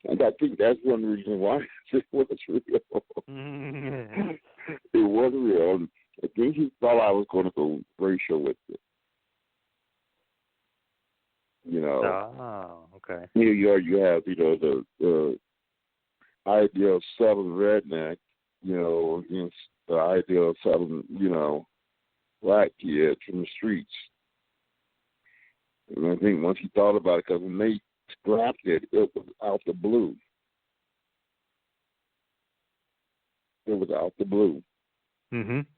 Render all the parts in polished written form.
And I think that's one reason why it was real. Mm. It was real. I think he thought I was going to go racial with it. You know, Oh, okay. New York, you have, the idea of Southern redneck, against the idea of Southern, black kids from the streets. And I think once he thought about it, because when they scrapped it, it was out the blue. It was out the blue.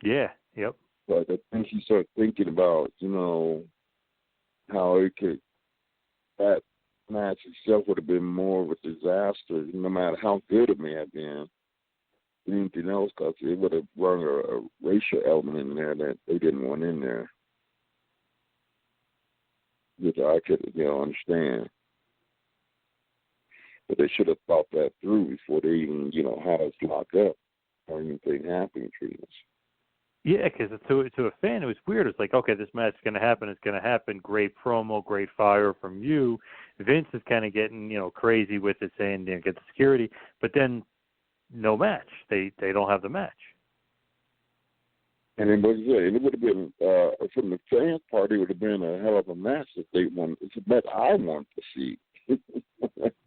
Yeah. Yep. But I think he started thinking about, how it could, that match itself would have been more of a disaster, no matter how good it may have been. Anything else, because it would have brought a racial element in there that they didn't want in there, which I could, understand. But they should have thought that through before they even, had us locked up or anything happening between us. Yeah, because to a fan, it was weird. It's like, okay, this match is going to happen. It's going to happen. Great promo, great fire from you. Vince is kind of getting, crazy with it, saying, get the security. But then no match. They don't have the match. And then, it would have been, from the fans' part, it would have been a hell of a match if they wanted. It's a match I want to see.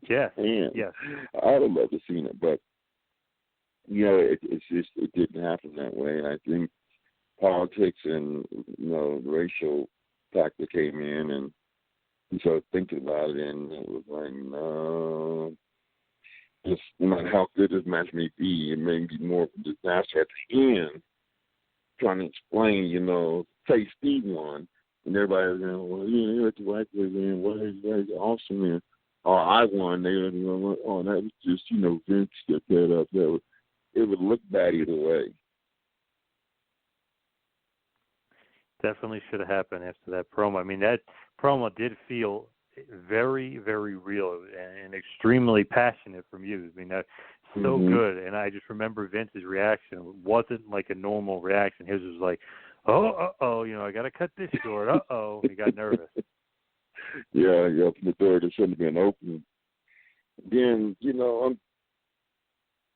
Yes. And Yes. I would love to see it, but it's just, it didn't happen that way. And I think politics and racial factor came in, and he started thinking about it, and it was like, no. Just no matter how good this match may be, it may be more of a disaster at the end. Trying to explain, say Steve won, and everybody's going, well, it's the right way, man. Why is awesome, man? Or I won. They were, that was just, Vince set that up. It would look bad either way. Definitely should have happened after that promo. I mean, that promo did feel very, very real and extremely passionate from you. I mean, that's so good. And I just remember Vince's reaction. It wasn't like a normal reaction. His was like, I got to cut this short. He got nervous. Yeah, from the door that shouldn't have been open. Then,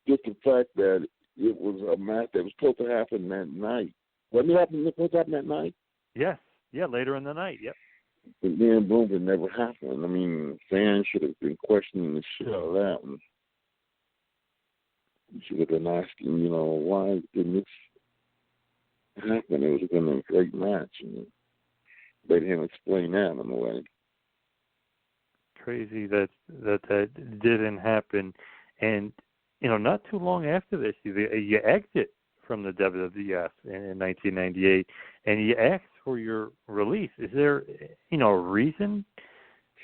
just the fact that it was a match that was supposed to happen that night. Wasn't it supposed to happen that night? Yes. Yeah, later in the night. Yep. But then, boom, it never happened. I mean, fans should have been questioning the shit out of that one. You should have been asking, why didn't this happen? It was been a great match. And they didn't explain that in a way. Crazy that didn't happen. And, not too long after this, you exit from the WWF in 1998, and you asked for your release. Is there, a reason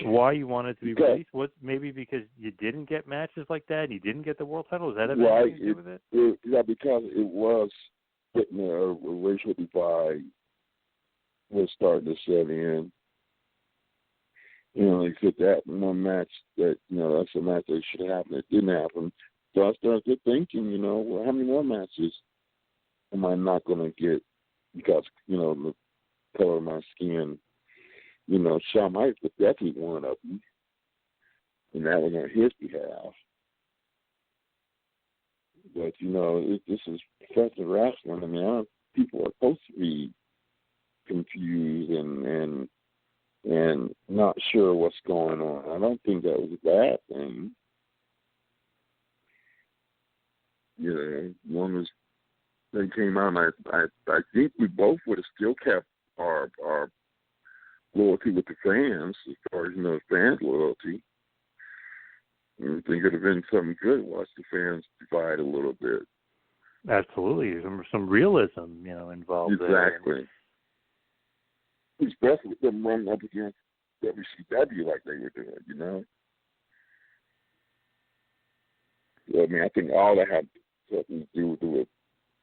why you wanted to be released? What, maybe because you didn't get matches like that, and you didn't get the world title? Is that anything to do with it? Yeah, because it was getting a racial divide was starting to set in. They said that one match that, that's a match that should happen. It didn't happen. So I started thinking, well, how many more matches am I not going to get because, the color of my skin? Shawn Michaels was definitely one of them, and that was on his behalf. But, this is professional wrestling. I mean, people are supposed to be confused and not sure what's going on. I don't think that was a bad thing. One was, they came out, and I think we both would have still kept our loyalty with the fans, as far as, fans' loyalty. I think it would have been something good. Watch the fans divide a little bit. Absolutely. Some realism, involved exactly. There. Especially with them running up against WCW like they were doing, I mean, I think all that had something to do with it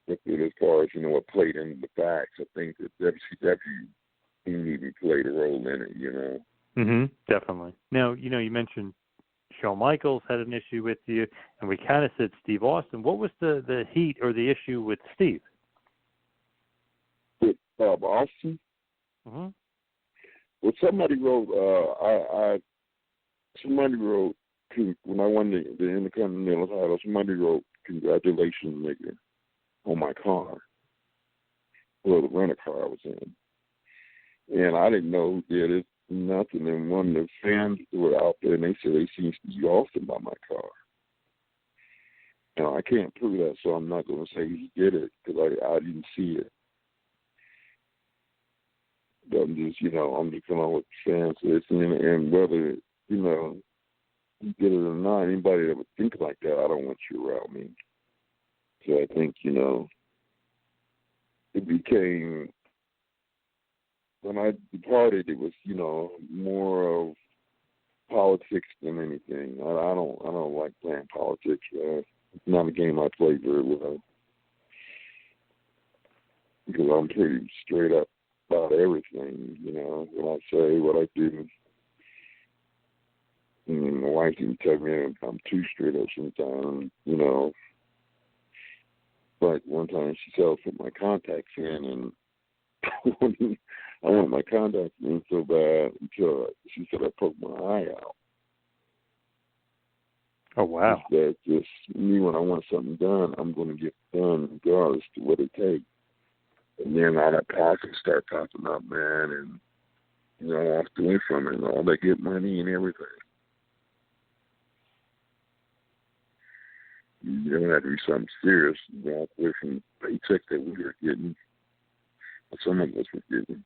as far as, what played in the facts. I think that WCW didn't even play the role in it, Definitely. Now, you mentioned Shawn Michaels had an issue with you, and we kind of said Steve Austin. What was the heat or the issue with Steve? With Austin? Well, somebody wrote, somebody wrote when I won the Intercontinental title, somebody wrote, "Congratulations, nigga," on my car. Well, the rental car I was in. And I didn't know who did it, nothing. And one of the fans were out there, and they said they seen you often by my car. I can't prove that, so I'm not going to say he did it because I didn't see it. But I'm just, I'm just going with fans listening, and whether, you did it or not, anybody that would think like that, I don't want you around me. So I think, it became, when I departed, it was, more of politics than anything. I don't like playing politics. It's not a game I play very well because I'm pretty straight up about everything. What I say, what I do. And my wife can tell me I'm too straight up sometimes. But one time she said I'll put my contacts in, and I want my contacts in so bad until she said I poked my eye out. Oh, wow. That's just me. When I want something done, I'm going to get it done regardless to what it takes. And then all that pockets start popping up, man, and, I walked away from it and all that good money and everything. You don't have to be something serious. You walk away from the paycheck that we were getting, or some of us were getting.